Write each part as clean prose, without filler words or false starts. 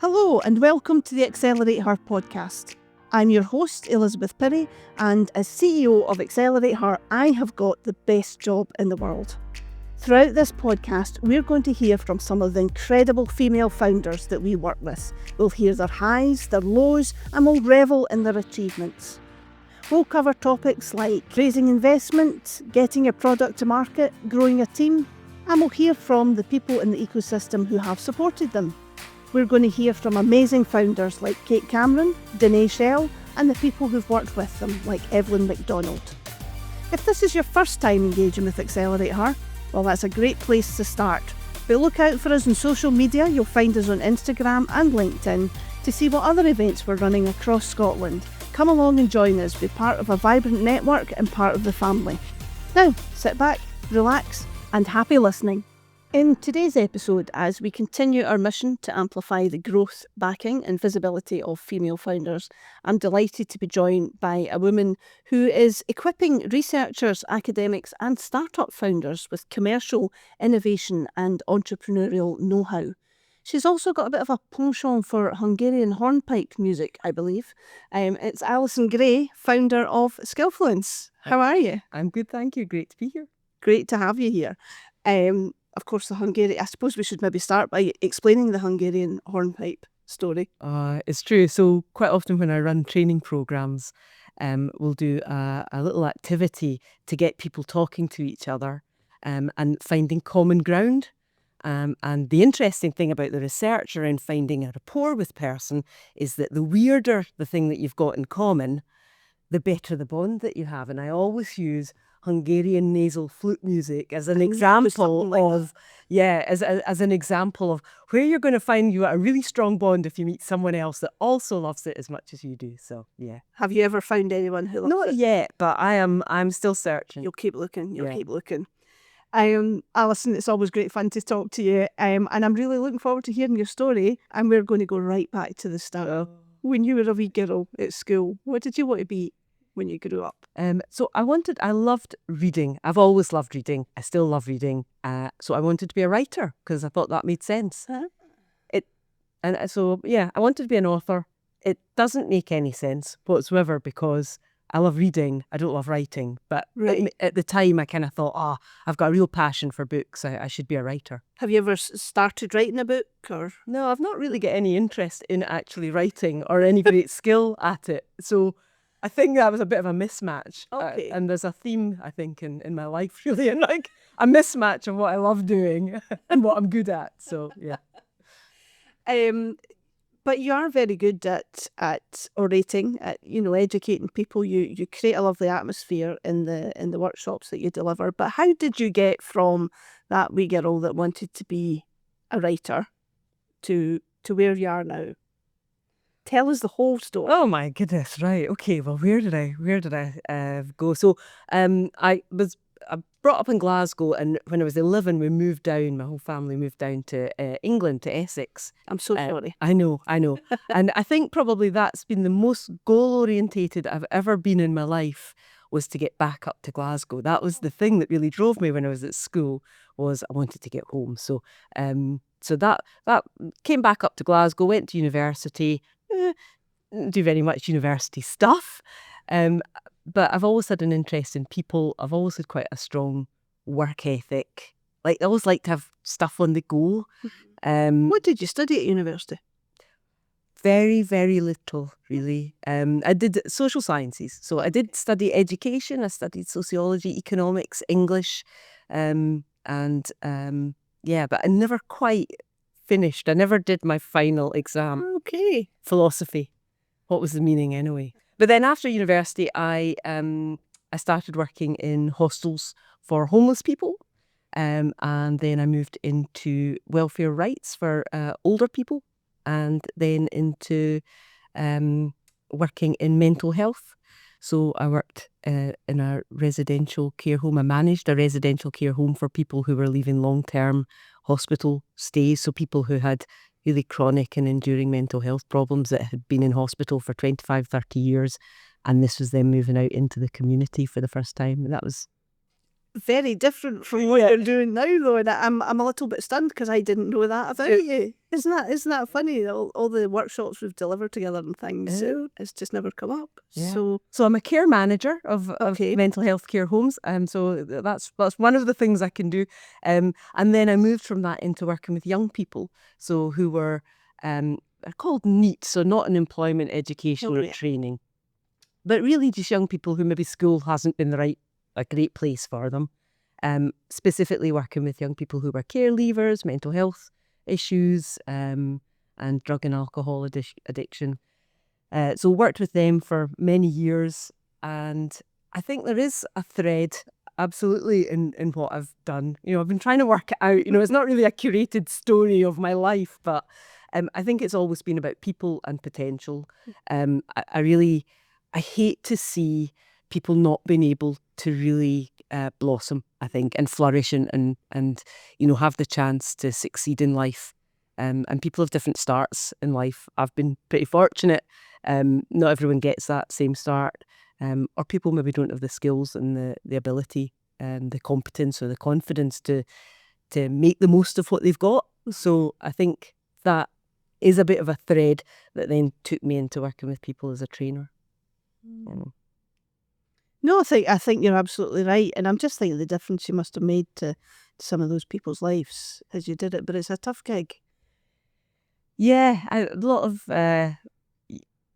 Hello and welcome to the AccelerateHER podcast. I'm your host, Elizabeth Pirrie, and as CEO of AccelerateHER, I have got the best job in the world. Throughout this podcast, we're going to hear from some of the incredible female founders that we work with. We'll hear their highs, their lows, and we'll revel in their achievements. We'll cover topics like raising investment, getting a product to market, growing a team, and we'll hear from the people in the ecosystem who have supported them. We're going to hear from amazing founders like Kate Cameron, Danae Schell, and the people who've worked with them like Evelyn McDonald. If this is your first time engaging with AccelerateHER, well, that's a great place to start. But look out for us on social media. You'll find us on Instagram and LinkedIn to see what other events we're running across Scotland. Come along and join us, be part of a vibrant network and part of the family. Now, sit back, relax, and happy listening. In today's episode, as we continue our mission to amplify the growth, backing and visibility of female founders, I'm delighted to be joined by a woman who is equipping researchers, academics and startup founders with commercial, innovation and entrepreneurial know-how. She's also got a bit of a penchant for Hungarian hornpipe music, I believe. It's Alison Gray, founder of Skillfluence. How are you? I'm good, thank you. Great to be here. Great to have you here. Of course, I suppose we should maybe start by explaining the Hungarian hornpipe story. It's true. So quite often when I run training programs, we'll do a little activity to get people talking to each other and finding common ground. And the interesting thing about the research around finding a rapport with person is that the weirder the thing that you've got in common, the better the bond that you have. And I always use Hungarian nasal flute music as an example as an example of where you're going to find you a really strong bond if you meet someone else that also loves it as much as you do. So yeah. Have you ever found anyone who loves it? Not yet, but I'm still searching. You'll keep looking. Keep looking. Alison, it's always great fun to talk to you, and I'm really looking forward to hearing your story. And we're going to go right back to the start. When you were a wee girl at school, what did you want to be when you grew up? So I loved reading. I've always loved reading. I still love reading. So I wanted to be a writer because I thought that made sense. Huh? I wanted to be an author. It doesn't make any sense whatsoever because I love reading. I don't love writing. But at the time, I kind of thought, I've got a real passion for books. I should be a writer. Have you ever started writing a book? Or no, I've not really got any interest in actually writing or any great skill at it. So I think that was a bit of a mismatch. Okay. And there's a theme, I think, in my life, really, and like a mismatch of what I love doing and what I'm good at. So, yeah. But you are very good at orating, at educating people. You create a lovely atmosphere in the workshops that you deliver. But how did you get from that wee girl that wanted to be a writer to where you are now? Tell us the whole story. Oh my goodness! Right. Okay. Well, where did I go? So, I was brought up in Glasgow, and when I was 11, we moved down. My whole family moved down to England, to Essex. I'm so sorry. I know. And I think probably that's been the most goal-orientated I've ever been in my life, was to get back up to Glasgow. That was the thing that really drove me when I was at school, was I wanted to get home. So that came back up to Glasgow, went to university. Didn't do very much university stuff. But I've always had an interest in people. I've always had quite a strong work ethic. Like, I always like to have stuff on the go. What did you study at university? Very, very little, really. I did social sciences. So I did study education. I studied sociology, economics, English. But I never quite finished. I never did my final exam. Okay. Philosophy. What was the meaning anyway? But then after university, I started working in hostels for homeless people, and then I moved into welfare rights for older people, and then into working in mental health. So I worked in a residential care home. I managed a residential care home for people who were leaving long-term hospital stays, so people who had really chronic and enduring mental health problems that had been in hospital for 25, 30 years. And this was them moving out into the community for the first time. And that was very different from what you're doing now, though, and I'm a little bit stunned because I didn't know that about you. Isn't that funny? All the workshops we've delivered together and things, it's just never come up. Yeah. So I'm a care manager of Okay. mental health care homes, so that's one of the things I can do. And then I moved from that into working with young people, so who were they're called NEET, so not in employment, education, or training, but really just young people who maybe school hasn't been a great place for them. Specifically working with young people who were care leavers, mental health issues, and drug and alcohol addiction. So worked with them for many years, and I think there is a thread absolutely in what I've done. I've been trying to work it out. It's not really a curated story of my life, but I think it's always been about people and potential. I hate to see people not being able to really blossom, I think, and flourish and have the chance to succeed in life. And people have different starts in life. I've been pretty fortunate. Not everyone gets that same start. Or people maybe don't have the skills and the ability and the competence or the confidence to make the most of what they've got. So I think that is a bit of a thread that then took me into working with people as a trainer. No, I think you're absolutely right, and I'm just thinking the difference you must have made to some of those people's lives as you did it. But it's a tough gig. Yeah, a lot of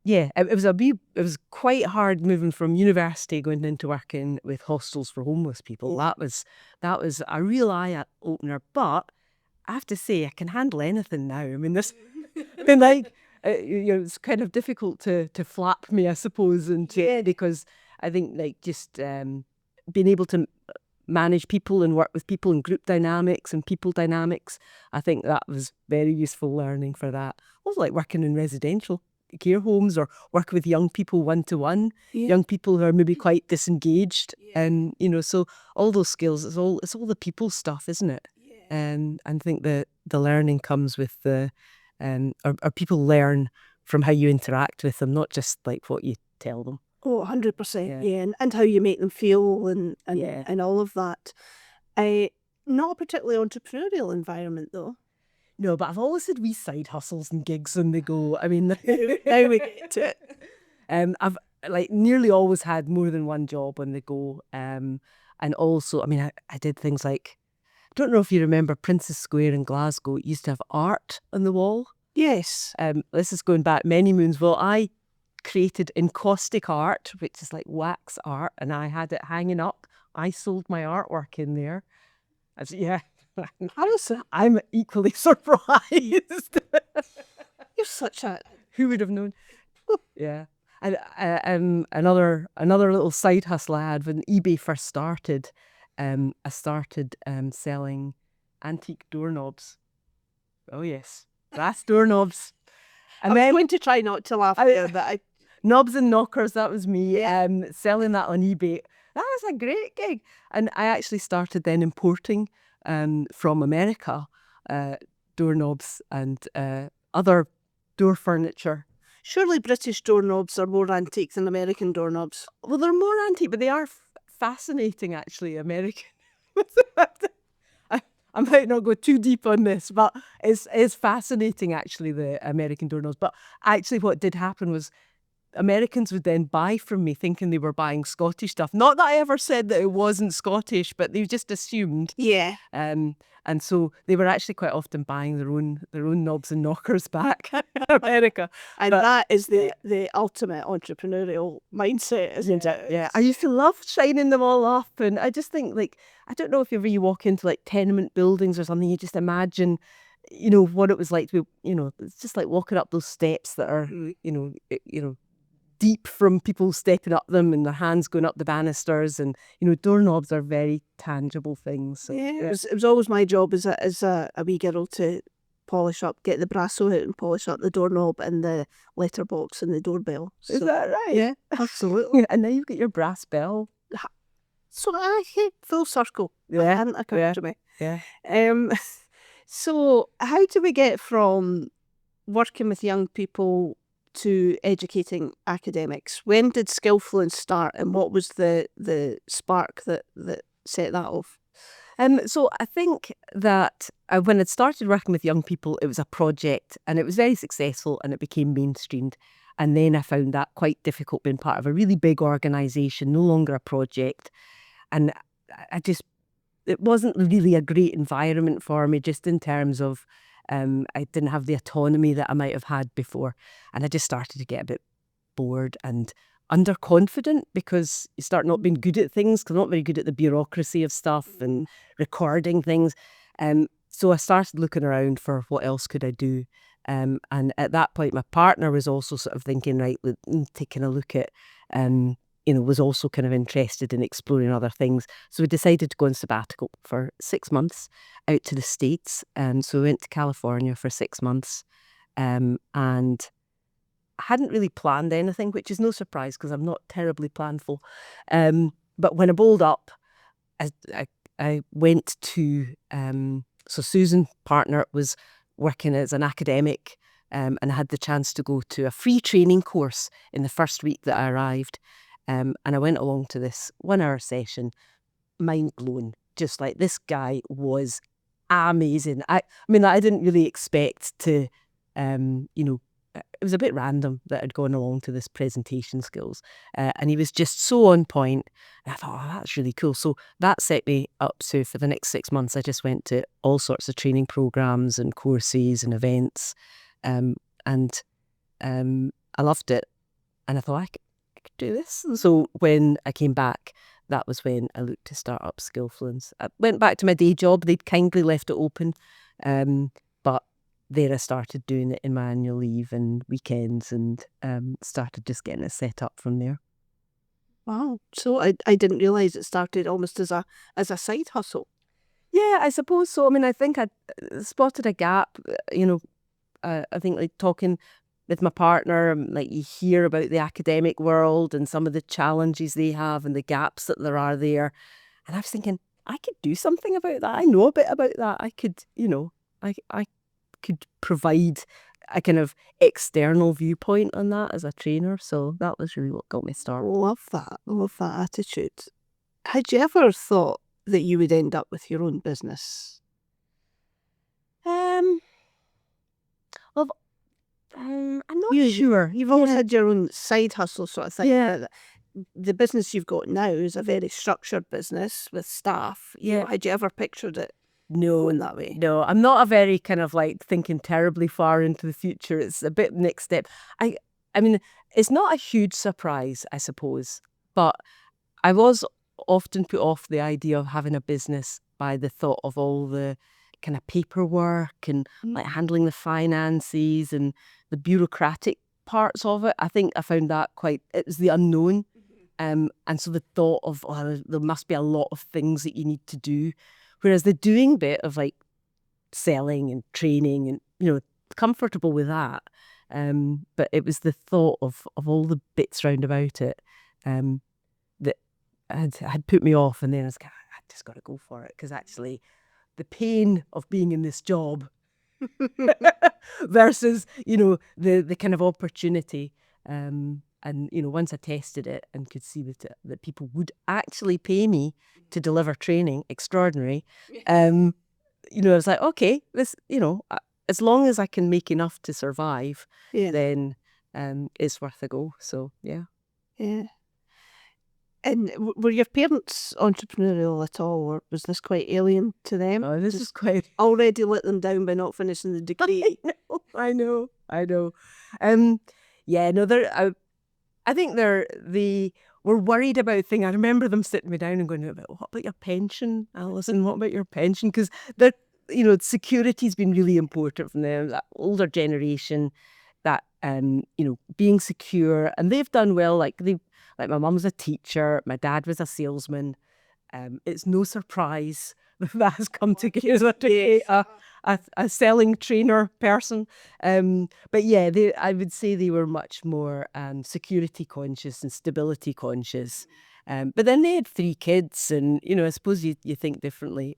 it was quite hard moving from university going into working with hostels for homeless people. That was a real eye opener. But I have to say, I can handle anything now. I mean, this been like it's kind of difficult to flap me, I suppose, because I think just being able to manage people and work with people and group dynamics and people dynamics, I think that was very useful learning for that. Also like working in residential care homes or working with young people one-to-one, young people who are maybe quite disengaged, and so all those skills, it's all the people stuff, isn't it? And I think the learning comes with or people learn from how you interact with them, not just like what you tell them. Oh, 100%, yeah, and how you make them feel and all of that. Not a particularly entrepreneurial environment, though. No, but I've always had wee side hustles and gigs on the go. I mean, now we get to it. I've nearly always had more than one job on the go. And also, I mean, I did things like, I don't know if you remember Princess Square in Glasgow. It used to have art on the wall. Yes. This is going back many moons. Well, I created encaustic art, which is like wax art, and I had it hanging up. I sold my artwork in there. Alison, I'm equally surprised. You're such a... Who would have known? Yeah. And another little side hustle I had when eBay first started. I started selling antique doorknobs. Oh yes, brass doorknobs. And I'm going to try not to laugh there, but knobs and knockers, that was me. Selling that on eBay. That was a great gig. And I actually started then importing from America doorknobs and other door furniture. Surely British doorknobs are more antique than American doorknobs. Well, they're more antique, but they are fascinating, actually, American. I might not go too deep on this, but it's fascinating, actually, the American doorknobs. But actually what did happen was Americans would then buy from me thinking they were buying Scottish stuff. Not that I ever said that it wasn't Scottish, but they just assumed. Yeah. And so they were actually quite often buying their own knobs and knockers back in America. And that is the ultimate entrepreneurial mindset, isn't it? Yeah. I used to love shining them all up. And I just think, like, I don't know if ever you walk into like tenement buildings or something, you just imagine, what it was like to be, it's just like walking up those steps that are, deep from people stepping up them and their hands going up the banisters, and doorknobs are very tangible things. So, It was always my job as a wee girl to get the brasso out and polish up the doorknob and the letterbox and the doorbell. Is that right? Yeah, absolutely. And now you've got your brass bell. So I hit full circle. Yeah, hadn't occurred to me. Yeah. So how do we get from working with young people to educating academics? When did Skillfluence start, and what was the spark that set that off? So I think that when I'd started working with young people, it was a project and it was very successful and it became mainstreamed. And then I found that quite difficult being part of a really big organisation, no longer a project. And it wasn't really a great environment for me, just in terms of I didn't have the autonomy that I might have had before. And I just started to get a bit bored and underconfident because you start not being good at things, because I'm not very good at the bureaucracy of stuff and recording things. So I started looking around for what else could I do. And at that point, my partner was also sort of thinking, right, taking a look at, was also kind of interested in exploring other things. So we decided to go on sabbatical for 6 months out to the States. So we went to California for 6 months. And I hadn't really planned anything, which is no surprise because I'm not terribly planful. But when I bowled up, I went to, so Susan, partner, was working as an academic, and I had the chance to go to a free training course in the first week that I arrived. And I went along to this 1-hour session, mind blown. Just like, this guy was amazing. I mean, I didn't really expect to, it was a bit random that I'd gone along to this presentation skills, and he was just so on point. And I thought, oh, that's really cool. So that set me up. So for the next 6 months, I just went to all sorts of training programs and courses and events, and I loved it. And I thought I could do this. And so when I came back, that was when I looked to start up Skillfluence. I went back to my day job. They'd kindly left it open, but there I started doing it in my annual leave and weekends, and started just getting it set up from there. Wow. So I didn't realise it started almost as a side hustle. Yeah, I suppose so. I mean, I think I spotted a gap, I think, like, talking with my partner, like, you hear about the academic world and some of the challenges they have and the gaps that there are there. And I was thinking, I could do something about that. I know a bit about that. I could, I could provide a kind of external viewpoint on that as a trainer. So that was really what got me started. Love that. Love that attitude. Had you ever thought that you would end up with your own business? I'm not sure. You've always had your own side hustle sort of thing. Yeah. The business you've got now is a very structured business with staff. Yeah. Had you ever pictured it No, going that way? No, I'm not a very kind of like thinking terribly far into the future. It's a bit next step. I mean, it's not a huge surprise, I suppose, but I was often put off the idea of having a business by the thought of all the kind of paperwork and like handling the finances and the bureaucratic parts of it. I think I found that it was the unknown. And so the thought of, there must be a lot of things that you need to do. Whereas the doing bit of like selling and training and, comfortable with that. But it was the thought of all the bits round about it that had put me off. And then I was like, I just got to go for it. Because actually the pain of being in this job versus, the kind of opportunity. And, once I tested it and could see that people would actually pay me to deliver training, extraordinary, I was like, okay, this, as long as I can make enough to survive, then it's worth a go. So, yeah. Yeah. And were your parents entrepreneurial at all, or was this quite alien to them? Oh, this is quite... Already let them down by not finishing the degree. I know. Yeah, no, I think they were worried about things. I remember them sitting me down and going, what about your pension, Alison? What about your pension? Because security's been really important for them, that older generation, that, being secure. And they've done well. Like my mum's a teacher, my dad was a salesman. It's no surprise that has come together to create a selling trainer person. But yeah, I would say they were much more security conscious and stability conscious. But then they had 3 kids, and I suppose you think differently.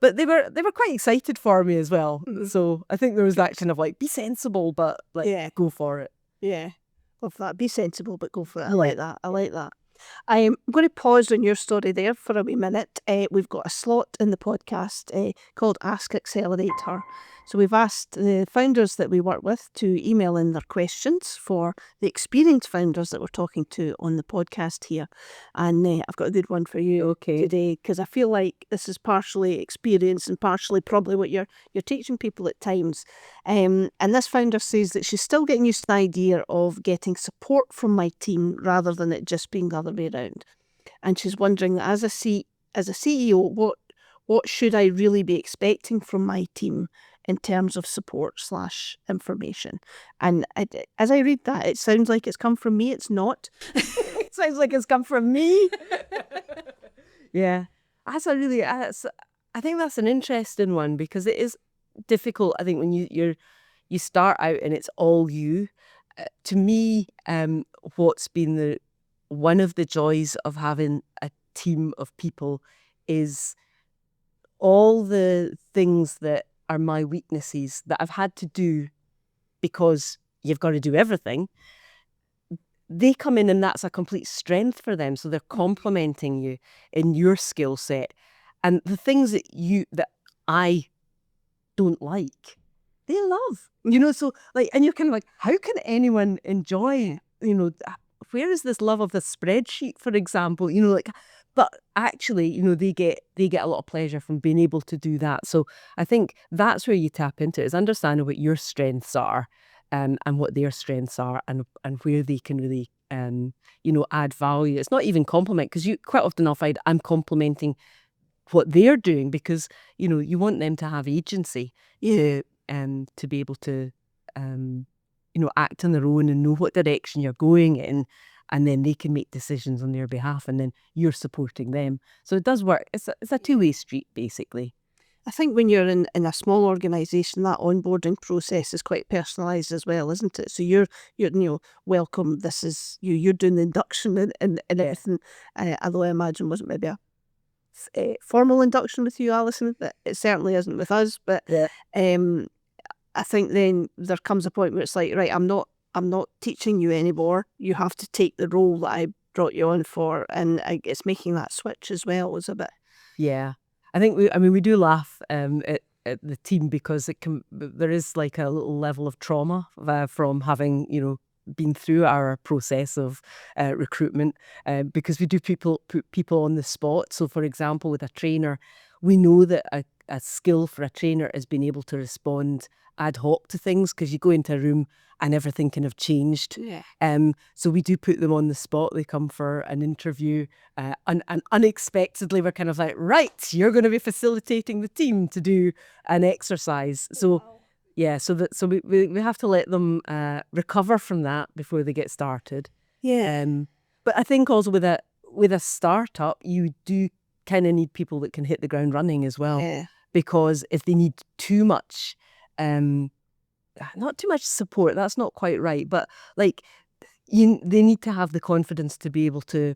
But they were quite excited for me as well. So I think there was that kind of like, be sensible, but go for it. Yeah, love that. Be sensible, but go for it. I like that. I'm going to pause on your story there for a wee minute. We've got a slot in the podcast called Ask AccelerateHER. So we've asked the founders that we work with to email in their questions for the experienced founders that we're talking to on the podcast here. And I've got a good one for you today, because I feel like this is partially experience and partially probably what you're teaching people at times. And this founder says that she's still getting used to the idea of getting support from my team rather than it just being the other way around. And she's wondering, as a CEO, what should I really be expecting from my team in terms of support / information? And as I read that, it sounds like it's come from me. It's not. It sounds like it's come from me. Yeah, I think that's an interesting one, because it is difficult. I think when you start out and it's all you. To me, what's been one of the joys of having a team of people is all the things that are my weaknesses that I've had to do because you've got to do everything. They come in and that's a complete strength for them. So they're complementing you in your skill set. And the things that I don't like, they love. So and you're kind of like, how can anyone enjoy, where is this love of the spreadsheet, for example? But actually, they get a lot of pleasure from being able to do that. So I think that's where you tap into it, is understanding what your strengths are, and what their strengths are, and where they can really add value. It's not even compliment, because you quite often I'll find I'm complimenting what they're doing, because you want them to have agency, to be able to act on their own and know what direction you're going in, and then they can make decisions on their behalf, and then you're supporting them. So it does work. It's a two-way street, basically. I think when you're in a small organisation, that onboarding process is quite personalised as well, isn't it? So you're welcome. This is you. You're doing the induction and everything. Although I imagine wasn't maybe a formal induction with you, Alison. It certainly isn't with us. But I think then there comes a point where it's like, right, I'm not teaching you anymore. You have to take the role that I brought you on for, and it's making that switch as well is a bit. Yeah, I think we do laugh at the team, because there is like a little level of trauma from having been through our process of recruitment, because we do put people on the spot. So for example, with a trainer, we know that a skill for a trainer is being able to respond ad hoc to things, because you go into a room and everything kind of changed. So we do put them on the spot. They come for an interview, and unexpectedly we're kind of like, right, you're going to be facilitating the team to do an exercise. So yeah, so we have to let them recover from that before they get started. But I think also with a startup, you do kind of need people that can hit the ground running as well. Because if they need too much, not too much support, that's not quite right, but they need to have the confidence to be able to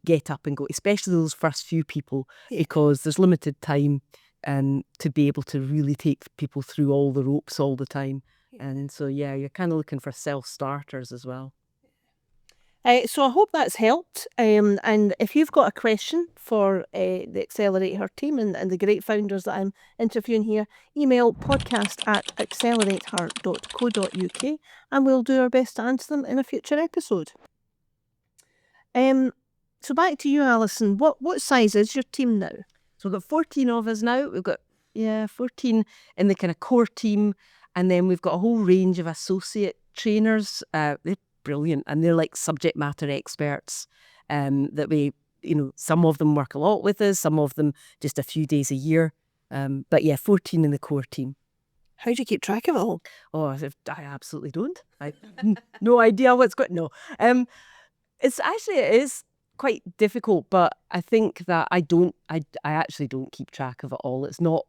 get up and go, especially those first few people, because there's limited time to be able to really take people through all the ropes all the time. And so, you're kind of looking for self-starters as well. So I hope that's helped. And if you've got a question for the AccelerateHER team and the great founders that I'm interviewing here, email podcast@accelerateher.co.uk, and we'll do our best to answer them in a future episode. So back to you, Alison. What size is your team now? So we've got 14 of us now. We've got 14 in the kind of core team, and then we've got a whole range of associate trainers. They're brilliant, and they're like subject matter experts that we, some of them work a lot with us, some of them just a few days a year. But 14 in the core team. How do you keep track of it all? Oh, I absolutely don't. I have no idea what's going. No, it is quite difficult, but I think that I actually don't keep track of it all. It's not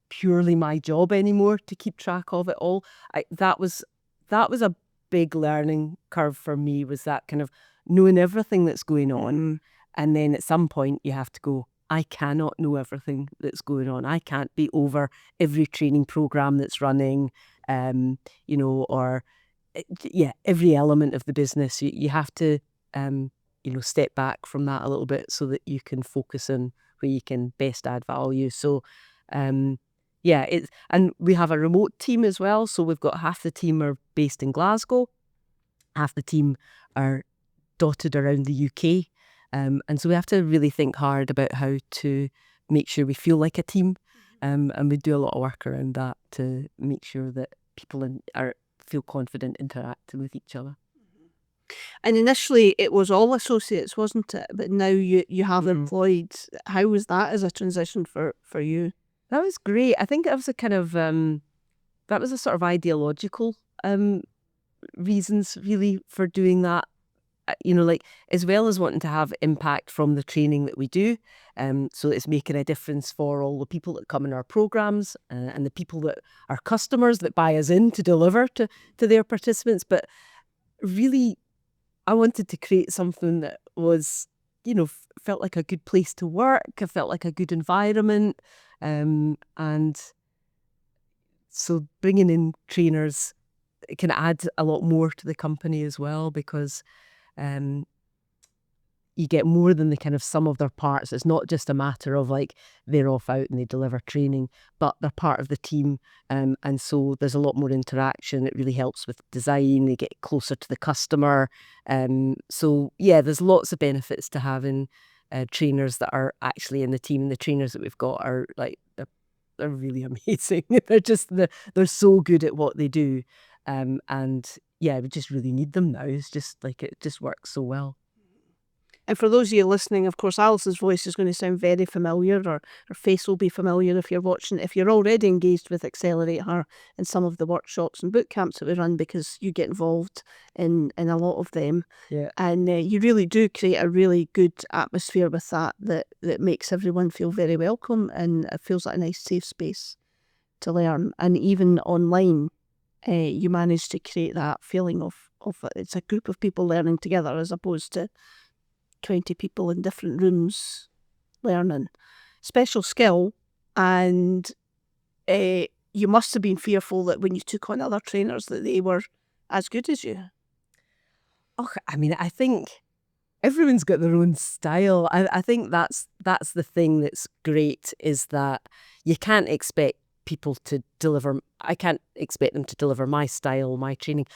purely my job anymore to keep track of it all. That was a big learning curve for me, was that kind of knowing everything that's going on, and then at some point you have to go, I cannot know everything that's going on. I can't be over every training program that's running, or every element of the business. You have to step back from that a little bit so that you can focus on where you can best add value. So, and we have a remote team as well. So we've got half the team are based in Glasgow, half the team are dotted around the UK. And so we have to really think hard about how to make sure we feel like a team. And we do a lot of work around that to make sure that people feel confident interacting with each other. And initially it was all associates, wasn't it? But now you have employed. How was that as a transition for you? That was great. I think it was a kind of, that was a sort of ideological reasons really for doing that. Like as well as wanting to have impact from the training that we do. So it's making a difference for all the people that come in our programs and the people that are customers that buy us in to deliver to their participants. But really, I wanted to create something that was, felt like a good place to work. It felt like a good environment. And so bringing in trainers, it can add a lot more to the company as well, because you get more than the kind of sum of their parts. It's not just a matter of like they're off out and they deliver training, but they're part of the team. And so there's a lot more interaction. It really helps with design. They get closer to the customer. So yeah, there's lots of benefits to having trainers that are actually in the team. The trainers that we've got are like, they're really amazing. They're so good at what they do. And yeah, we just really need them now. It's just like, it just works so well. And for those of you listening, of course, Alice's voice is going to sound very familiar, or her face will be familiar if you're watching. If you're already engaged with AccelerateHER in some of the workshops and boot camps that we run, because you get involved in a lot of them. Yeah. And you really do create a really good atmosphere with that makes everyone feel very welcome, and it feels like a nice safe space to learn. And even online, you manage to create that feeling of it's a group of people learning together as opposed to 20 people in different rooms learning. Special skill. And you must have been fearful that when you took on other trainers that they were as good as you. Oh, I mean, I think everyone's got their own style. I think that's the thing that's great, is that you can't expect people to deliver. I can't expect them to deliver my style, my training.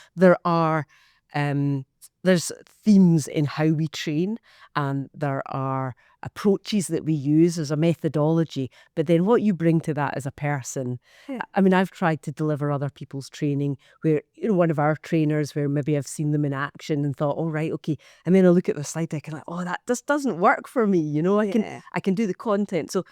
There's themes in how we train, and there are approaches that we use as a methodology, but then what you bring to that as a person. Yeah. I mean, I've tried to deliver other people's training where, one of our trainers, where maybe I've seen them in action and thought, oh, right, okay. And then I look at the slide deck and like, oh, that just doesn't work for me. I can do the content. So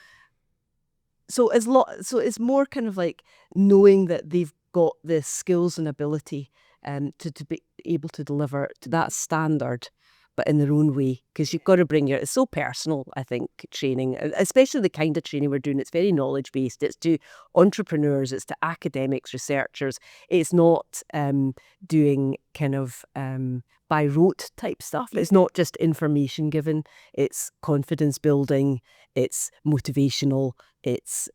it's more kind of like knowing that they've got the skills and ability to be able to deliver to that standard, but in their own way, because you've got to it's so personal, I think, training, especially the kind of training we're doing. It's very knowledge-based. It's to entrepreneurs, it's to academics, researchers. It's not doing kind of by rote type stuff. It's not just information given. It's confidence building. It's motivational. It's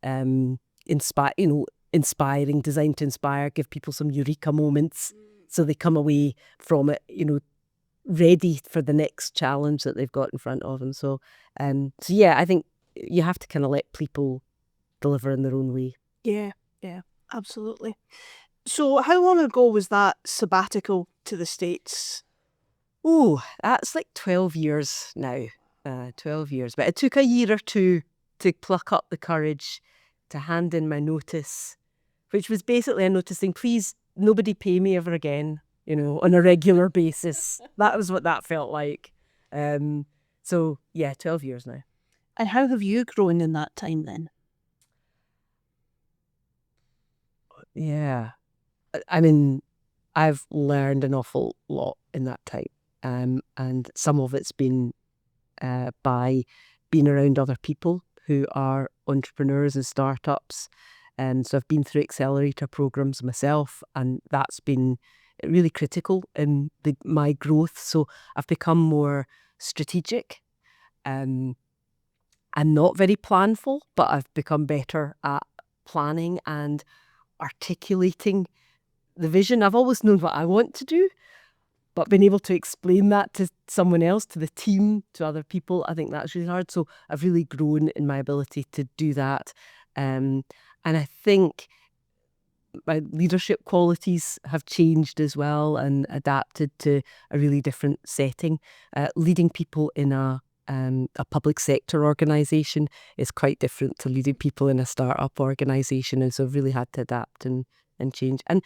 inspiring, designed to inspire, give people some eureka moments so they come away from it, ready for the next challenge that they've got in front of them. So yeah, I think you have to kind of let people deliver in their own way. Yeah, absolutely. So how long ago was that sabbatical to the States? Oh, that's like 12 years now. 12 years. But it took a year or two to pluck up the courage to hand in my notice, which was basically a notice saying, please, nobody pay me ever again, on a regular basis. That was what that felt like. So yeah, 12 years now. And how have you grown in that time then? Yeah. I mean, I've learned an awful lot in that time. And some of it's been by being around other people who are entrepreneurs and startups. So I've been through accelerator programs myself, and that's been really critical in my growth. So I've become more strategic and not very planful, but I've become better at planning and articulating the vision. I've always known what I want to do, But being able to explain that to someone else, to the team, to other people, I think that's really hard. So I've really grown in my ability to do that. And I think my leadership qualities have changed as well and adapted to a really different setting. Leading people in a public sector organisation is quite different to leading people in a startup organisation, and so I've really had to adapt and change. And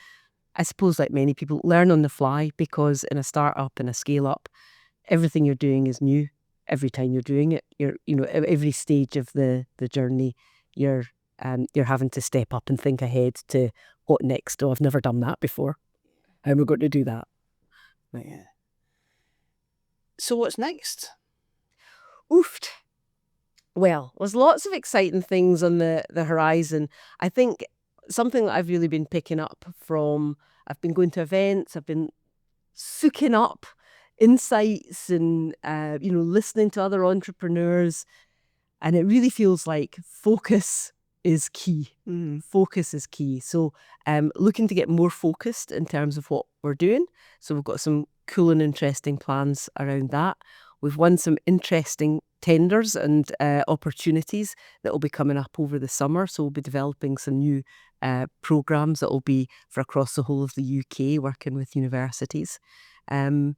I suppose, like many people, learn on the fly, because in a startup and a scale up, everything you're doing is new. Every time you're doing it, every stage of the journey, you're having to step up and think ahead to what next. Oh, I've never done that before. How am I going to do that? Yeah. So what's next? Oofed. Well, there's lots of exciting things on the horizon. I think something that I've really been picking up from, I've been going to events, I've been soaking up insights and, listening to other entrepreneurs. And it really feels like focus is key. Focus is key. So looking to get more focused in terms of what we're doing. So we've got some cool and interesting plans around that. We've won some interesting tenders and opportunities that will be coming up over the summer. So we'll be developing some new programmes that will be for across the whole of the UK, working with universities. And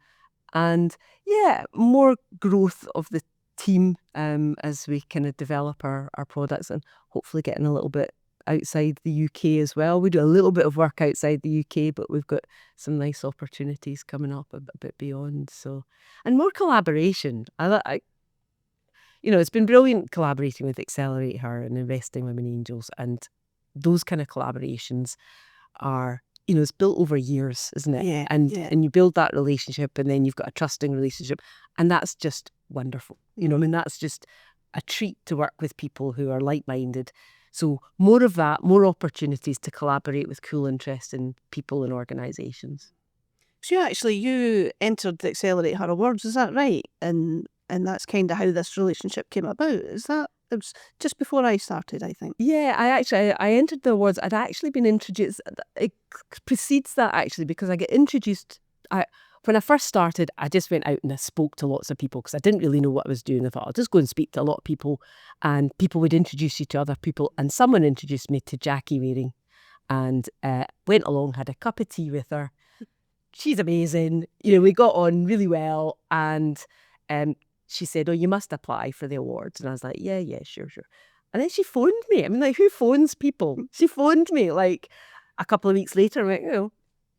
yeah, more growth of the team as we kind of develop our products, and hopefully getting a little bit outside the UK as well. We do a little bit of work outside the UK, but we've got some nice opportunities coming up a bit beyond. So, and more collaboration. It's been brilliant collaborating with AccelerateHER and Investing Women Angels, and those kind of collaborations are, it's built over years, isn't it? Yeah, and you build that relationship, and then you've got a trusting relationship, and that's just wonderful. That's just a treat to work with people who are like-minded. So more of that, more opportunities to collaborate with cool, interesting people and organisations. So you entered the AccelerateHER Awards, is that right? And that's kind of how this relationship came about, is that? It was just before I started, I think. Yeah, I entered the awards. I'd actually been introduced. It precedes that, actually, because I get introduced. When I first started, I just went out and I spoke to lots of people because I didn't really know what I was doing. I thought, I'll just go and speak to a lot of people, and people would introduce you to other people. And someone introduced me to Jackie Waring, and went along, had a cup of tea with her. She's amazing. We got on really well, and she said, "Oh, you must apply for the awards." And I was like, yeah, sure. And then she phoned me. I mean, like, who phones people? She phoned me like a couple of weeks later and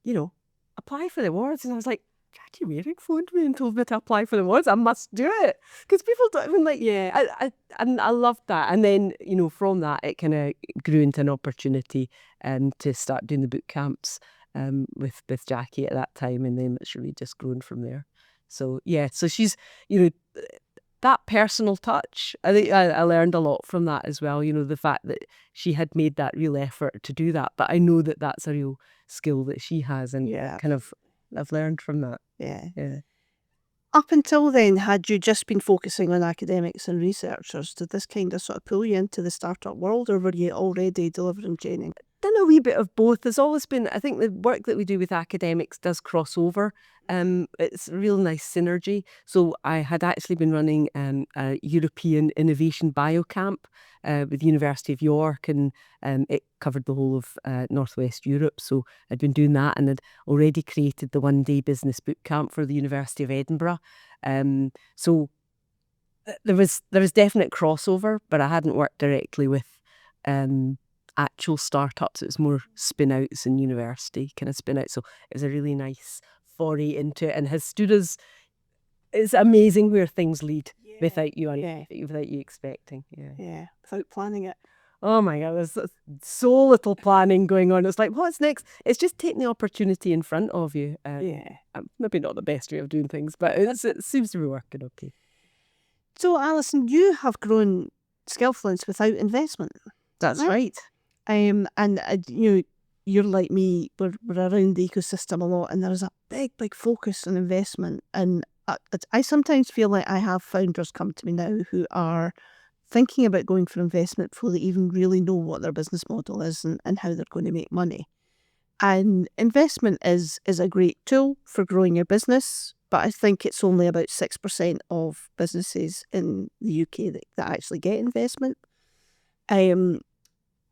went, apply for the awards. And I was like, Jackie Waring phoned me and told me to apply for the awards. I must do it. Because people don't even I loved that. And then, from that, it kind of grew into an opportunity to start doing the boot camps with Jackie at that time. And then it's really just grown from there. So, yeah, so she's, that personal touch, I think I learned a lot from that as well. The fact that she had made that real effort to do that. But I know that that's a real skill that she has, and I've learned from that. Yeah. Yeah. Up until then, had you just been focusing on academics and researchers? Did this kind of sort of pull you into the startup world, or were you already delivering training? Done a wee bit of both. There's always been, I think the work that we do with academics does cross over. It's a real nice synergy. So I had actually been running a European Innovation Biocamp with the University of York, and it covered the whole of Northwest Europe. So I'd been doing that, and had already created the one-day business boot camp for the University of Edinburgh. So there was definite crossover, but I hadn't worked directly with actual startups. It was more spin outs and university kind of spin outs. So it was a really nice foray into it, and has stood us. It's amazing where things lead without you expecting. Yeah, without planning it. Oh my God, there's so little planning going on. It's like, what's next? It's just taking the opportunity in front of you. Maybe not the best way of doing things, but it seems to be working okay. So, Alison, you have grown Skillfluence without investment. That's right. And you're like me, we're around the ecosystem a lot, and there's a big focus on investment. And I sometimes feel like I have founders come to me now who are thinking about going for investment before they even really know what their business model is and how they're going to make money. And investment is a great tool for growing your business, but I think it's only about 6% of businesses in the UK that actually get investment. And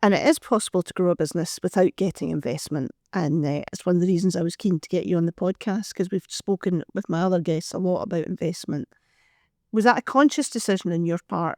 it is possible to grow a business without getting investment. And it's one of the reasons I was keen to get you on the podcast, because we've spoken with my other guests a lot about investment. Was that a conscious decision on your part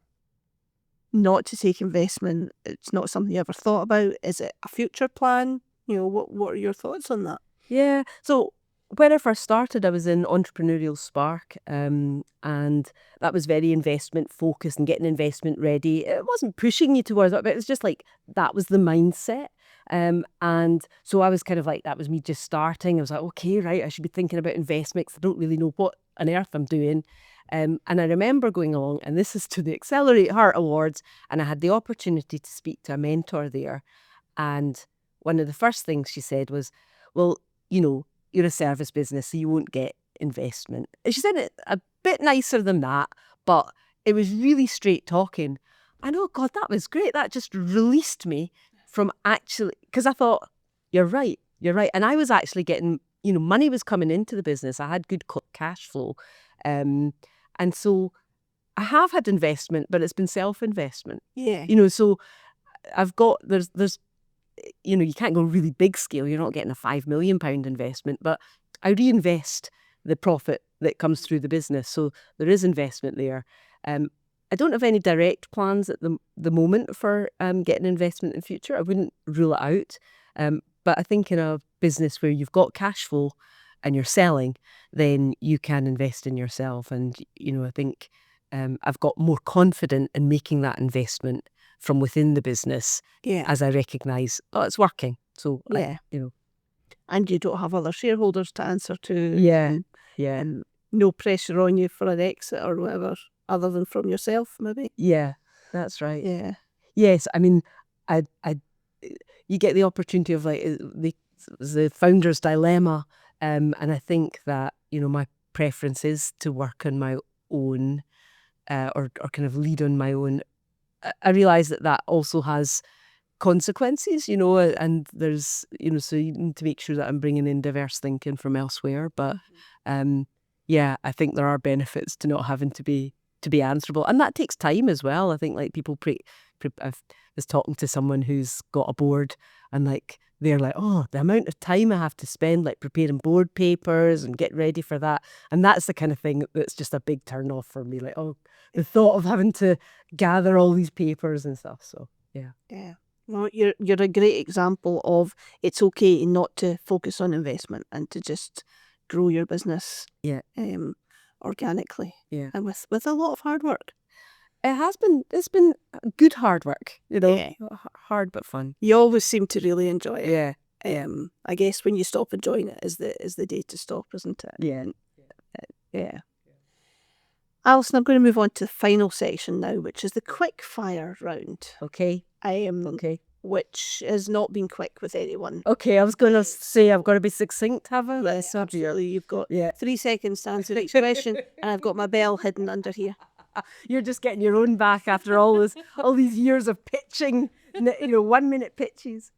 not to take investment? It's not something you ever thought about. Is it a future plan? What are your thoughts on that? Yeah. So when I first started, I was in entrepreneurial spark, and that was very investment focused and getting investment ready. It wasn't pushing you towards it, but it was just like that was the mindset. And so I was kind of like, that was me just starting. I was like, okay, right, I should be thinking about investment because I don't really know what on earth I'm doing. And I remember going along, and this is to the AccelerateHER Awards, and I had the opportunity to speak to a mentor there. And one of the first things she said was, well, you're a service business, so you won't get investment. And she said it a bit nicer than that, but it was really straight talking. And oh God, that was great. That just released me from actually, because I thought, you're right. And I was actually getting, money was coming into the business. I had good cash flow. And so I have had investment, but it's been self-investment. Yeah. So I've got, there's you can't go really big scale. You're not getting a £5 million investment, but I reinvest the profit that comes through the business. So there is investment there. I don't have any direct plans at the moment for getting investment in the future. I wouldn't rule it out. But I think in a business where you've got cash flow and you're selling, then you can invest in yourself. And, I think I've got more confident in making that investment from within the business as I recognise, it's working. So, yeah. And you don't have other shareholders to answer to. Yeah. And no pressure on you for an exit or whatever, other than from yourself, maybe. Yeah, that's right. Yeah. Yes, I mean, you get the opportunity of like the founder's dilemma, and I think that my preference is to work on my own, or kind of lead on my own. I realise that also has consequences, and there's so you need to make sure that I'm bringing in diverse thinking from elsewhere. But yeah, I think there are benefits to not having to be answerable, and that takes time as well. I think like people I was talking to someone who's got a board, and like they're like, oh, the amount of time I have to spend like preparing board papers and get ready for that, and that's the kind of thing that's just a big turn off for me. Like, oh, the thought of having to gather all these papers and stuff. So yeah. Well, you're a great example of it's okay not to focus on investment and to just grow your business organically. Yeah. And with a lot of hard work. It's been good hard work, Yeah. hard but fun. You always seem to really enjoy it. Yeah. I guess when you stop enjoying it is the day to stop, isn't it? Yeah. Yeah. Alison, I'm going to move on to the final section now, which is the quick fire round. Okay. Okay. Which has not been quick with anyone. Okay, I was going to say I've got to be succinct, have I? Yes, absolutely. You've got 3 seconds to answer each question, and I've got my bell hidden under here. You're just getting your own back after all these years of pitching, 1 minute pitches.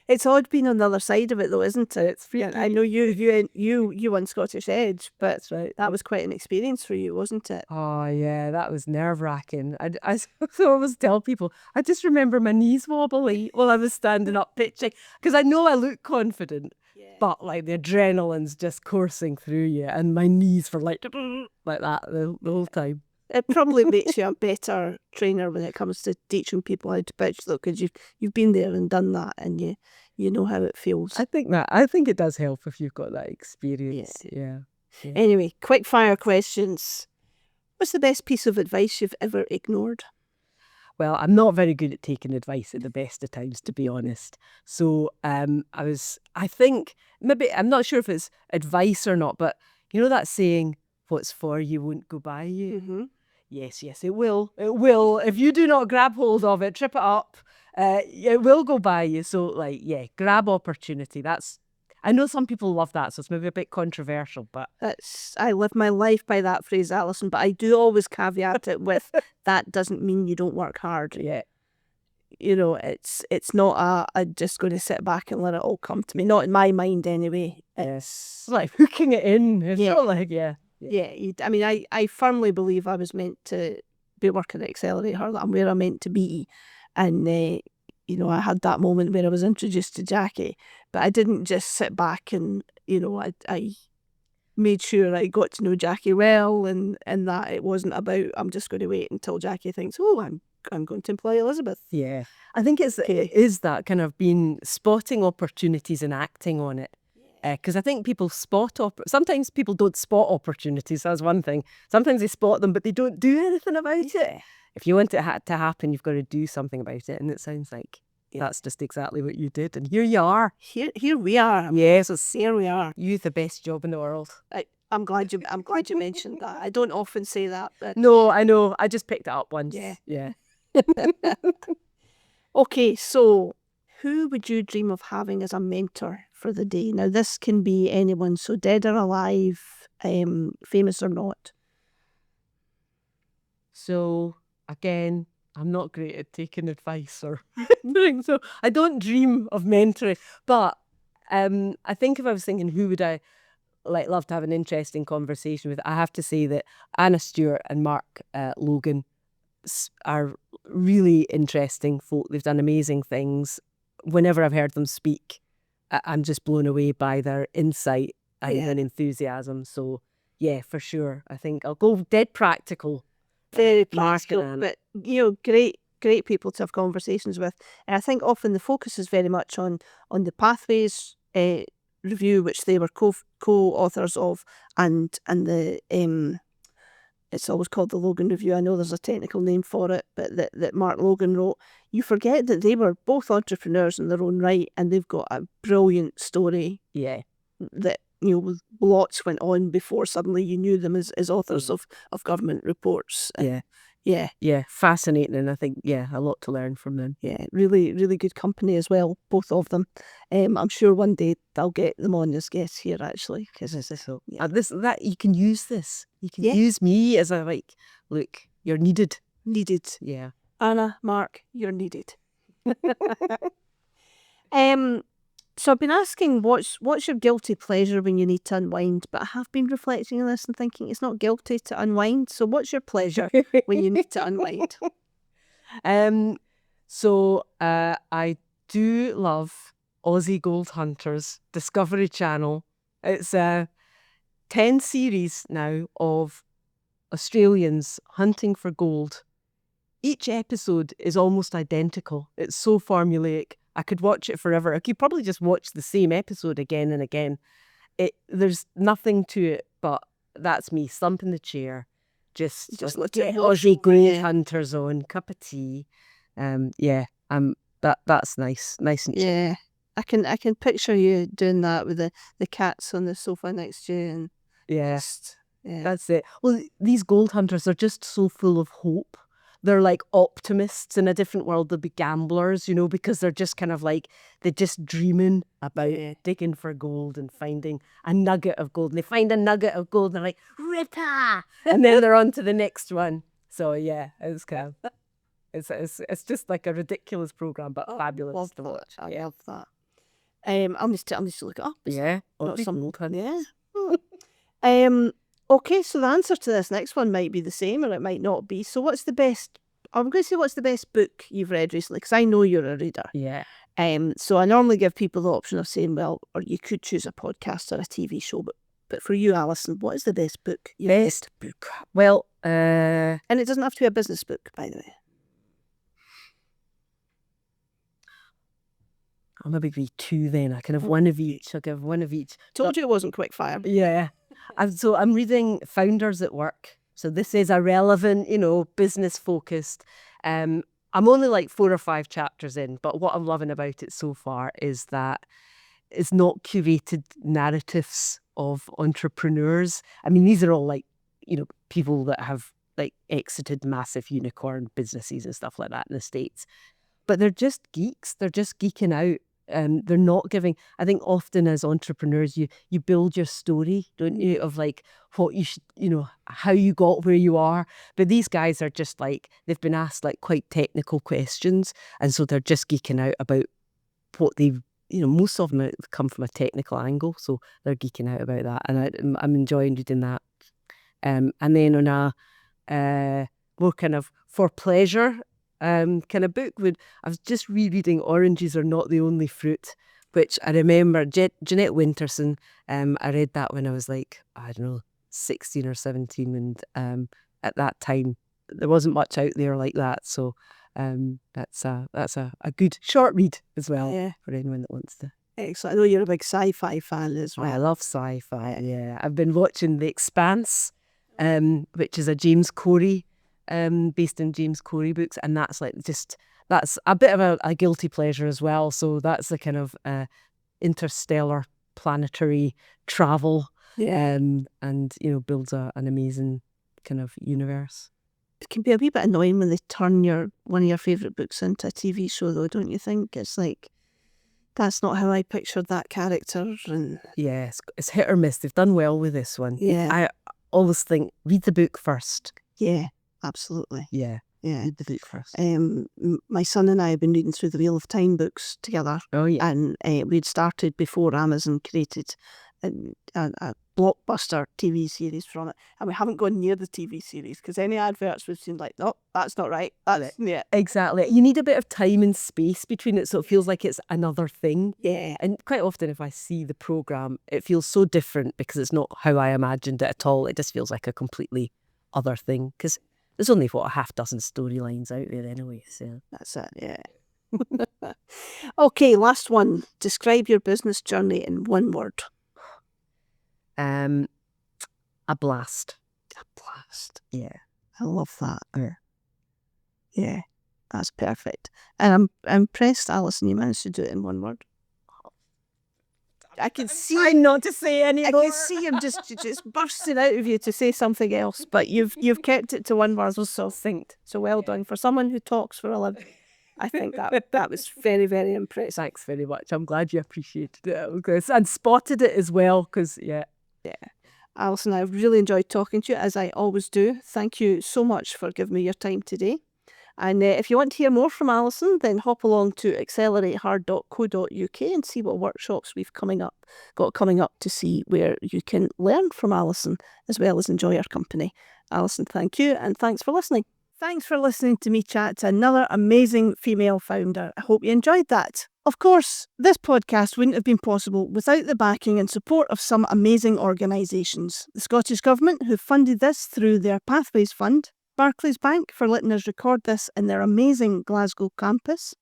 It's odd being on the other side of it, though, isn't it? It's freaking. I know you won Scottish Edge, but that's right. That was quite an experience for you, wasn't it? Oh yeah, that was nerve-wracking. I always tell people, I just remember my knees wobbly while I was standing up pitching, because I know I look confident, but like the adrenaline's just coursing through you, and my knees were like that the whole time. It probably makes you a better trainer when it comes to teaching people how to pitch, though, because you've been there and done that, and you know how it feels. I think it does help if you've got that experience. Yeah. Anyway, quick fire questions. What's the best piece of advice you've ever ignored? Well, I'm not very good at taking advice at the best of times, to be honest. So I think maybe, I'm not sure if it's advice or not, but that saying, what's for you won't go by you. Mm-hmm. Yes, it will. It will. If you do not grab hold of it, trip it up, it will go by you. So grab opportunity. I know some people love that, so it's maybe a bit controversial, but I live my life by that phrase, Alison, but I do always caveat it with that doesn't mean you don't work hard. Yeah. it's not I'm just going to sit back and let it all come to me. Not in my mind anyway. It's like hooking it in. It's Yeah. not like, Yeah, I mean, I firmly believe I was meant to be working at AccelerateHER, that I'm where I'm meant to be. And, I had that moment where I was introduced to Jackie, but I didn't just sit back and, I made sure I got to know Jackie well, and that it wasn't about, I'm just going to wait until Jackie thinks, oh, I'm going to employ Elizabeth. yeah. I think it is that kind of being spotting opportunities and acting on it. Because I think people sometimes people don't spot opportunities. That's one thing. Sometimes they spot them, but they don't do anything about it. If you want it to happen, you've got to do something about it. And it sounds like that's just exactly what you did. And here you are. Here we are. Yes, Here we are. you the best job in the world. I'm glad you mentioned that. I don't often say that, but No, I know. I just picked it up once. Yeah. Okay, so who would you dream of having as a mentor for the day? Now, this can be anyone, so dead or alive, famous or not. So again, I'm not great at taking advice or doing so. I don't dream of mentoring, but I think if I was thinking who would I love to have an interesting conversation with, I have to say that Anna Stewart and Mark Logan are really interesting folk. They've done amazing things. Whenever I've heard them speak, I'm just blown away by their insight and enthusiasm. So yeah, for sure. I think I'll go dead practical. Very practical, but great people to have conversations with. And I think often the focus is very much on the Pathways review, which they were co-authors of, and the it's always called the Logan Review. I know there's a technical name for it, but that Mark Logan wrote. You forget that they were both entrepreneurs in their own right, and they've got a brilliant story. Yeah. That lots went on before suddenly you knew them as authors of government reports. Yeah, fascinating, and I think a lot to learn from them. Yeah, really, really good company as well, both of them. I'm sure one day I'll get them on as guests here actually, because that you can use this. You can use me as a look. You're needed. Yeah. Anna, Mark, you're needed. So I've been asking what's your guilty pleasure when you need to unwind, but I have been reflecting on this and thinking it's not guilty to unwind. So what's your pleasure when you need to unwind? So I do love Aussie Gold Hunters, Discovery Channel. It's 10 series now of Australians hunting for gold. Each episode is almost identical. It's so formulaic. I could watch it forever. I could probably just watch the same episode again and again. There's nothing to it, but that's me, slump in the chair, just Aussie Gold Hunters on, cup of tea. That's nice and yeah. I can picture you doing that with the cats on the sofa next to you, and that's it. Well, these gold hunters are just so full of hope. They're like optimists in a different world. They'll be gamblers, because they're just kind of they're just dreaming about digging for gold and finding a nugget of gold. And they find a nugget of gold and they're like, Ripper! And then they're on to the next one. So yeah, it's kind of, it's just like a ridiculous program, but fabulous to watch. I love that. I'll need to look it up. Yeah. Okay, so the answer to this next one might be the same or it might not be. So what's the best book you've read recently? Because I know you're a reader. Yeah. So I normally give people the option of saying, well, or you could choose a podcast or a TV show, but for you, Alison, what is the best book you've read? Best book? Well, and it doesn't have to be a business book, by the way. I'll maybe be two then. I can have one of each. I'll give one of each. Told you it wasn't quick fire. Yeah. So I'm reading Founders at Work. So this is a relevant, business focused. I'm only 4 or 5 chapters in, but what I'm loving about it so far is that it's not curated narratives of entrepreneurs. I mean, these are all people that have exited massive unicorn businesses and stuff like that in the States. But they're just geeks. They're just geeking out. they're not giving. I think often as entrepreneurs, you build your story, don't you, of like what you should, how you got where you are. But these guys are just like, they've been asked like quite technical questions, and so they're just geeking out about what they've, most of them have come from a technical angle, so they're geeking out about that, and I'm enjoying reading that. And then on a more kind of for pleasure kind of book, I was just rereading Oranges Are Not the Only Fruit, which I remember Jeanette Winterson. I read that when I was like, I don't know, 16 or 17, and at that time there wasn't much out there like that, so that's a good short read as well, for anyone that wants to. Excellent. I know you're a big sci-fi fan as well. I love sci-fi. Yeah, I've been watching The Expanse, which is a James Corey, based in James Corey books, and that's a bit of a guilty pleasure as well. So that's the kind of interstellar planetary travel, and builds an amazing kind of universe. It can be a wee bit annoying when they turn one of your favourite books into a TV show, though, don't you think? It's like, that's not how I pictured that character. And yeah, it's hit or miss. They've done well with this one. Yeah. I always think, read the book first. Yeah, absolutely. Yeah. Read the book first. My son and I have been reading through the Wheel of Time books together. Oh yeah. And we'd started before Amazon created a blockbuster TV series from it, and we haven't gone near the TV series because any adverts we've seen, like, no, that's not right. That's yeah, exactly. You need a bit of time and space between it, so it feels like it's another thing. Yeah. And quite often, if I see the program, it feels so different because it's not how I imagined it at all. It just feels like a completely other thing because there's only a half dozen storylines out there anyway. So that's it. Yeah. Okay, last one. Describe your business journey in one word. A blast. A blast. Yeah. I love that. Yeah, that's perfect. And I'm impressed, Alison, you managed to do it in one word. I can see. Trying not to say anymore. I can see him just bursting out of you to say something else, but you've kept it to one word. So succinct. So well done for someone who talks for a living. I think that was very, very impressive. Thanks very much. I'm glad you appreciated it and spotted it as well, because yeah. Alison, I've really enjoyed talking to you, as I always do. Thank you so much for giving me your time today. And if you want to hear more from Alison, then hop along to AccelerateHER.co.uk and see what workshops we've got coming up to see where you can learn from Alison as well as enjoy her company. Alison, thank you, and thanks for listening. Thanks for listening to me chat to another amazing female founder. I hope you enjoyed that. Of course, this podcast wouldn't have been possible without the backing and support of some amazing organisations. The Scottish Government, who funded this through their Pathways Fund, Barclays Bank for letting us record this in their amazing Glasgow campus,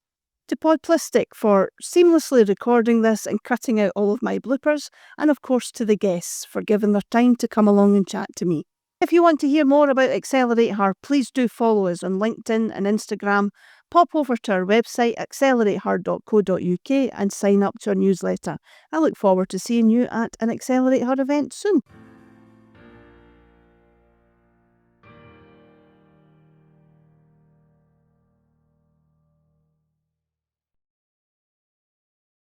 to Podplistic for seamlessly recording this and cutting out all of my bloopers, and of course to the guests for giving their time to come along and chat to me. If you want to hear more about AccelerateHER, please do follow us on LinkedIn and Instagram. Pop over to our website, AccelerateHER.co.uk, and sign up to our newsletter. I look forward to seeing you at an AccelerateHER event soon.